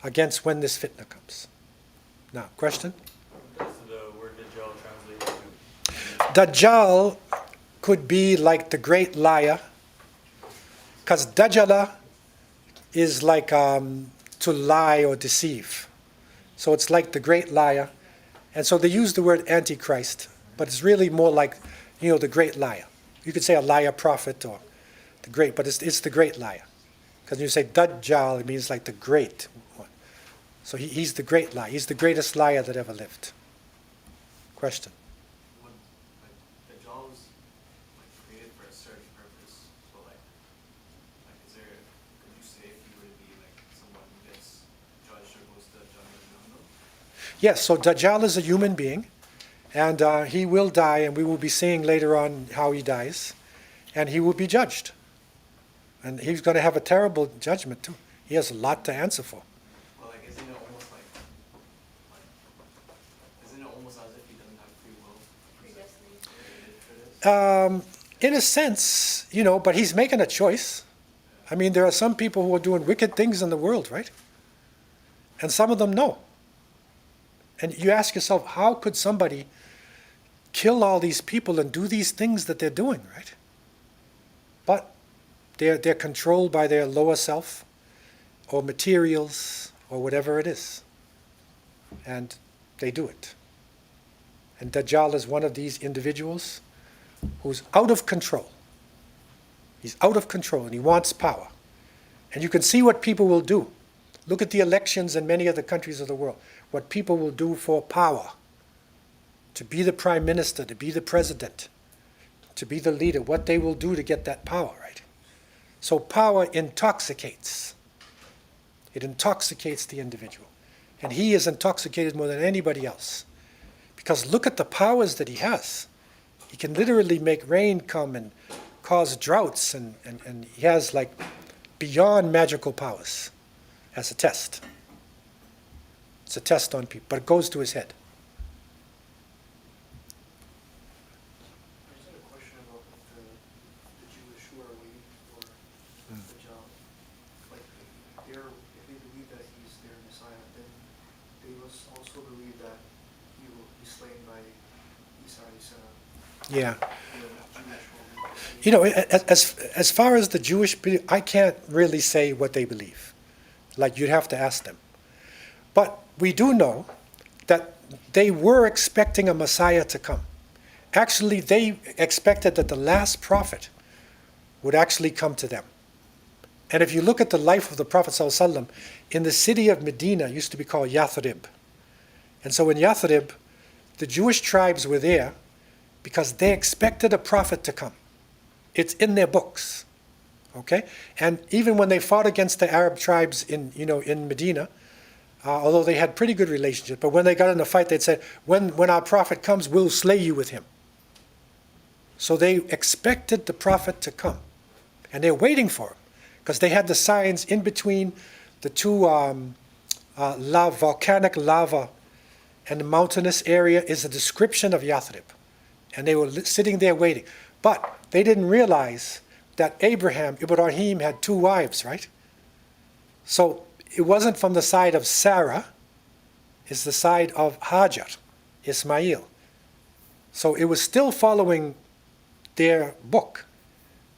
against when this fitna comes. Now, question? What does the word Dajjal translate to? Dajjal could be like the great liar, because Dajjala is like to lie or deceive. So it's like the great liar. And so they use the word Antichrist, but it's really more like, the great liar. You could say a liar prophet or the great, but it's the great liar. Because when you say Dajjal, it means like the great one. So he's the great liar. He's the greatest liar that ever lived. Question? When, Dajjal was created for a certain purpose, so is there, could you say if he were to be someone who gets judged or goes to Jannah? Yes, so Dajjal is a human being. And he will die, and we will be seeing later on how he dies. And he will be judged. And he's going to have a terrible judgment, too. He has a lot to answer for. Well, isn't it almost as if he doesn't have free will? In a sense, but he's making a choice. I mean, there are some people who are doing wicked things in the world, right? And some of them know. And you ask yourself, how could somebody kill all these people and do these things that they're doing, right? But they're controlled by their lower self or materials or whatever it is. And they do it. And Dajjal is one of these individuals who's out of control. He's out of control and he wants power. And you can see what people will do. Look at the elections in many other countries of the world. What people will do for power. To be the prime minister, to be the president, to be the leader, what they will do to get that power, right? So power intoxicates. It intoxicates the individual. And he is intoxicated more than anybody else. Because look at the powers that he has. He can literally make rain come and cause droughts, and he has beyond magical powers as a test. It's a test on people, but it goes to his head. I just had a question about the Jewish who are waiting for Dajjal. If they believe that he's their Messiah, then they must also believe that he will be slain by Isa alayhi salam. Yeah. The Jewish As far as the Jewish, I can't really say what they believe. You'd have to ask them. But we do know that they were expecting a Messiah to come. Actually, they expected that the last prophet would actually come to them. And if you look at the life of the Prophet ﷺ, in the city of Medina, it used to be called Yathrib. And so in Yathrib, the Jewish tribes were there because they expected a prophet to come. It's in their books. Okay? And even when they fought against the Arab tribes in Medina, although they had pretty good relationship, but when they got in a fight, they'd say, when our prophet comes, we'll slay you with him. So they expected the prophet to come. And they're waiting for him, because they had the signs in between the two volcanic lava and the mountainous area is a description of Yathrib. And they were sitting there waiting. But they didn't realize that Ibrahim had 2 wives, right? So it wasn't from the side of Sarah, it's the side of Hajar, Ismail. So it was still following their book,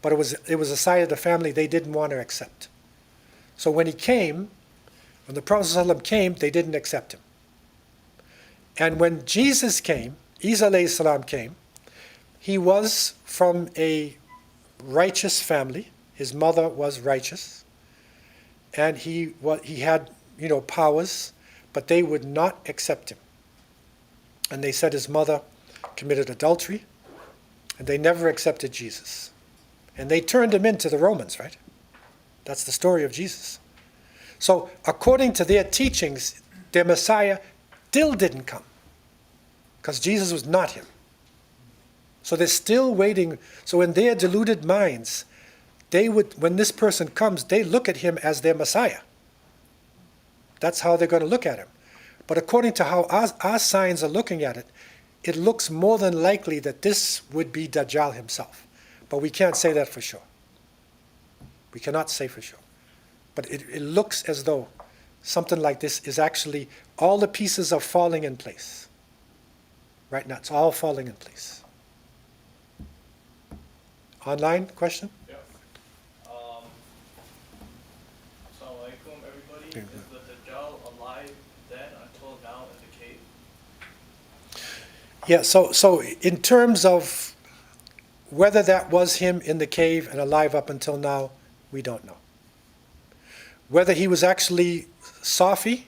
but it was a side of the family they didn't want to accept. So when he came, when the Prophet ﷺ came, they didn't accept him. And when Jesus came, Isa alayhi salam came, he was from a righteous family. His mother was righteous. And he had, powers, but they would not accept him. And they said his mother committed adultery, and they never accepted Jesus. And they turned him into the Romans, right? That's the story of Jesus. So according to their teachings, their Messiah still didn't come, because Jesus was not him. So they're still waiting. So in their deluded minds, when this person comes, they look at him as their Messiah. That's how they're going to look at him. But according to how our signs are looking at it, it looks more than likely that this would be Dajjal himself. But we can't say that for sure. We cannot say for sure. But it looks as though something like this is actually, all the pieces are falling in place. Right now, it's all falling in place. Online question? Yeah. Assalamu alaikum, everybody. Yeah. Is the Dajjal alive then until now in the cave? Yeah, so in terms of whether that was him in the cave and alive up until now, we don't know. Whether he was actually Safi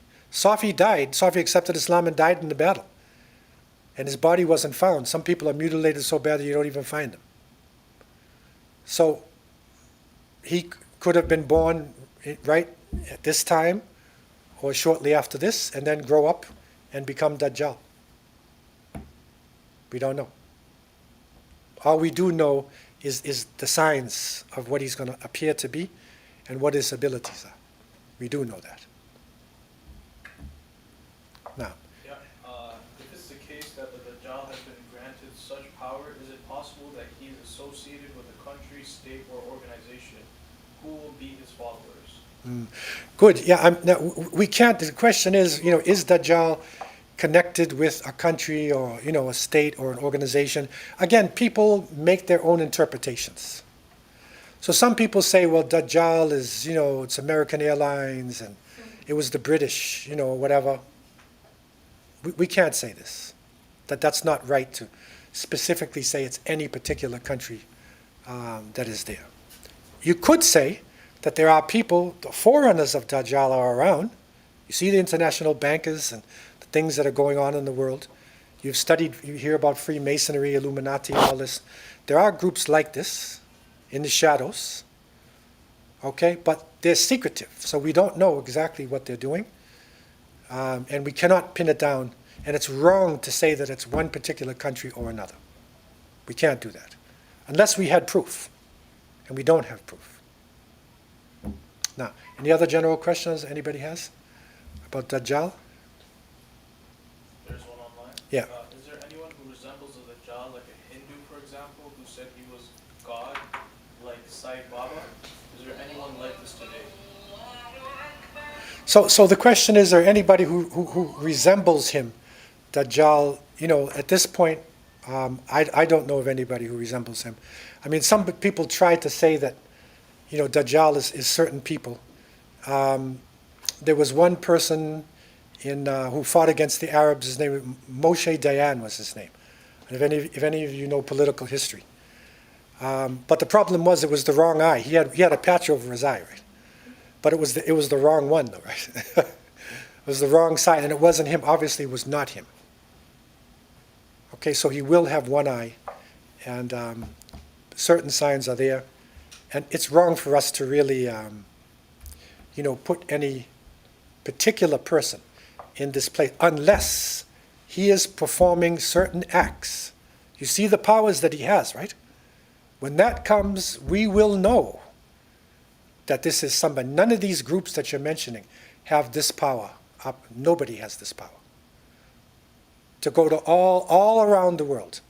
died. Safi accepted Islam and died in the battle. And his body wasn't found. Some people are mutilated so bad that you don't even find them. So he could have been born right at this time or shortly after this and then grow up and become Dajjal. We don't know. All we do know is the signs of what he's going to appear to be and what his abilities are. We do know that. Now, Yeah. If it's the case that the Dajjal has been granted such power, is it possible that he is associated with a country, state, or organization? Who will be his followers? good. Yeah, now, we can't. The question is Dajjal connected with a country or a state or an organization? Again, people make their own interpretations. So some people say, well, Dajjal is, it's American Airlines and it was the British, whatever. We can't say this. That's not right to specifically say it's any particular country that is there. You could say that there are people, the forerunners of Dajjal are around. You see the international bankers and the things that are going on in the world. You hear about Freemasonry, Illuminati, all this. There are groups like this in the shadows, okay? But they're secretive, so we don't know exactly what they're doing. And we cannot pin it down. And it's wrong to say that it's one particular country or another. We can't do that. Unless we had proof. And we don't have proof. Now, any other general questions anybody has about Dajjal? There's one online. Yeah. Is there anyone who resembles a Dajjal, like a Hindu, for example, who said he was God, like Sai Baba? Is there anyone like this today? So the question is there anybody who resembles him, Dajjal? At this point, I don't know of anybody who resembles him. I mean, some people try to say that, Dajjal is certain people. There was one person who fought against the Arabs. His name Moshe Dayan was his name. And if any of you know political history, but the problem was it was the wrong eye. He had a patch over his eye, right? But it was the wrong one, though, right? It was the wrong side, and it wasn't him. Obviously, it was not him. Okay, so he will have one eye, and certain signs are there. And it's wrong for us to really, put any particular person in this place unless he is performing certain acts. You see the powers that he has, right? When that comes, we will know that this is somebody. None of these groups that you're mentioning have this power. Nobody has this power. To go to all around the world.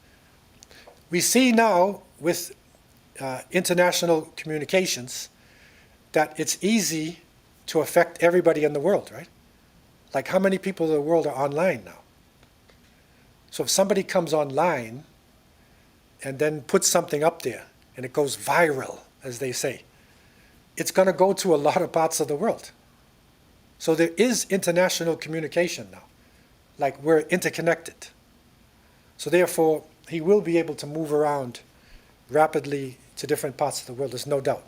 We see now with international communications that it's easy to affect everybody in the world, right? Like how many people in the world are online now? So if somebody comes online and then puts something up there and it goes viral, as they say, it's going to go to a lot of parts of the world. So there is international communication now. Like we're interconnected. So therefore, he will be able to move around rapidly to different parts of the world, there's no doubt.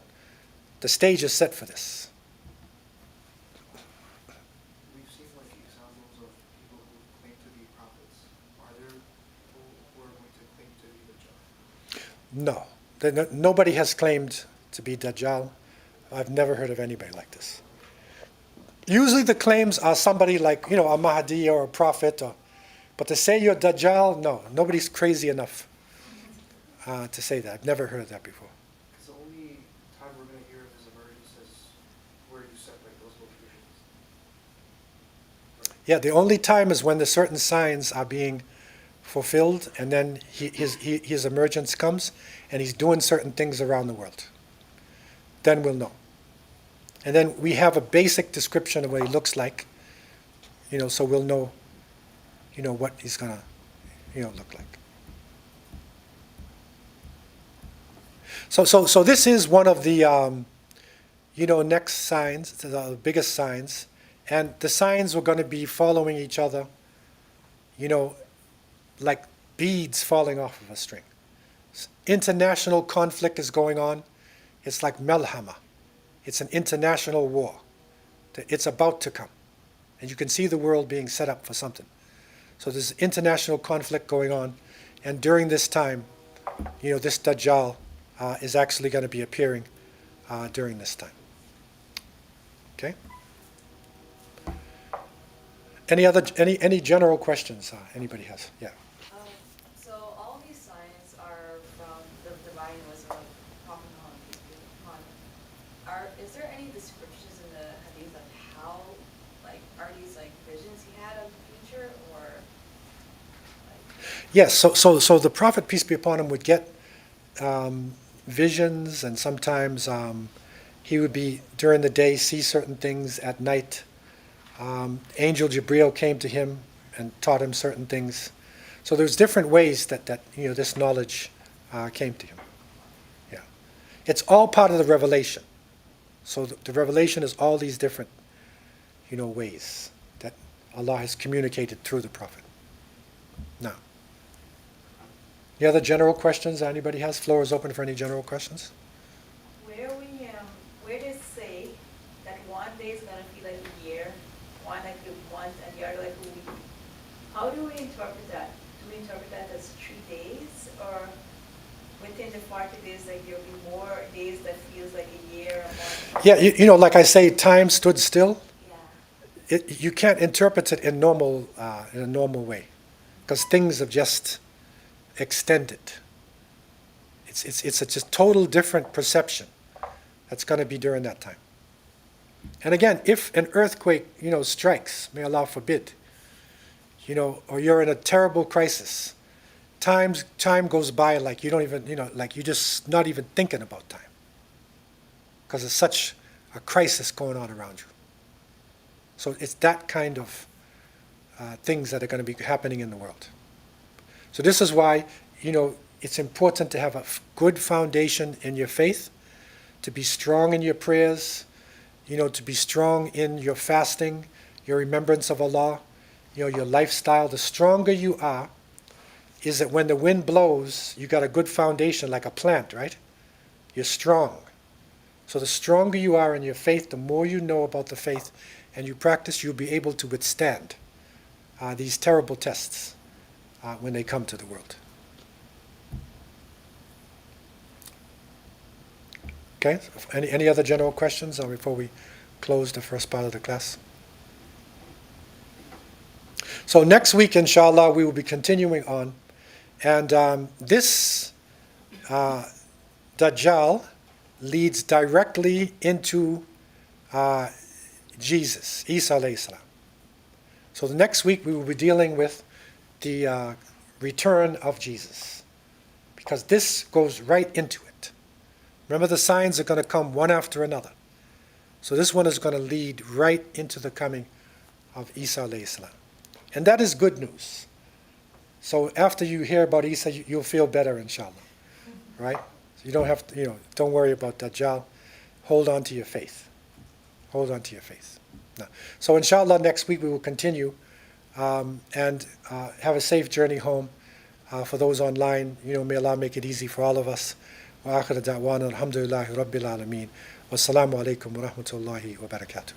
The stage is set for this. We've seen like examples of people who claim to be prophets. Are there people who are going to claim to be the Dajjal? No. Nobody has claimed to be Dajjal. I've never heard of anybody like this. Usually the claims are somebody like, a Mahdi or a prophet, but to say you're Dajjal, no. Nobody's crazy enough to say that. I've never heard that before. Because the only time we're going to hear of his emergence is where you set like those locations. Yeah, the only time is when the certain signs are being fulfilled, and then his emergence comes, and he's doing certain things around the world. Then we'll know. And then we have a basic description of what he looks like, so we'll know, what he's gonna, look like. So this is one of the, next signs, the biggest signs, and the signs are going to be following each other, like beads falling off of a string. International conflict is going on. It's like melhama. It's an international war. It's about to come. And you can see the world being set up for something. So there's international conflict going on. And during this time, this Dajjal is actually going to be appearing during this time. Okay? Any general questions anybody has? Yeah. So all these signs are from the divine wisdom of Prophet Muhammad, peace be upon him. Is there any descriptions in the hadith of how, are these visions he had of the future, or? Yes. So the Prophet, peace be upon him, would get visions, and sometimes he would be during the day see certain things. At night, Angel Jibreel came to him and taught him certain things. So there's different ways that this knowledge came to him. Yeah, it's all part of the revelation. So the revelation is all these different, ways that Allah has communicated through the Prophet. Now, any other general questions anybody has? Floor is open for any general questions. Where they say that one day is gonna feel like a year, one like a month, and the other like a week. How do we interpret that? Do we interpret that as 3 days, or within the 40 days, there'll be more days that feels like a year, a month? Yeah, like I say, time stood still. Yeah. You can't interpret it in a normal way, because things have just extended. It's a just total different perception that's going to be during that time. And again, if an earthquake, strikes, may Allah forbid, or you're in a terrible crisis, time goes by like you don't even, like you're just not even thinking about time, because there's such a crisis going on around you. So it's that kind of things that are going to be happening in the world. So this is why, it's important to have a good foundation in your faith, to be strong in your prayers, to be strong in your fasting, your remembrance of Allah, your lifestyle. The stronger you are, is that when the wind blows, you got a good foundation like a plant, right? You're strong. So the stronger you are in your faith, the more you know about the faith and you practice, you'll be able to withstand these terrible tests when they come to the world. Okay? Okay, any other general questions before we close the first part of the class? So next week, inshallah, we will be continuing on. And this Dajjal leads directly into Jesus, Isa alayhi salam. So the next week we will be dealing with the return of Jesus, because this goes right into it. Remember, the signs are going to come one after another. So this one is going to lead right into the coming of Isa alayhi salam. And that is good news. So after you hear about Isa, you'll feel better, inshallah. Right? So you don't have to, don't worry about Dajjal. Hold on to your faith. Hold on to your faith. No. So inshallah, next week we will continue and have a safe journey home. For those online, may Allah make it easy for all of us. Wa akhir da'wana alhamdulillahi rabbil alameen. Wassalamu alaikum wa rahmatullahi wa barakatuh.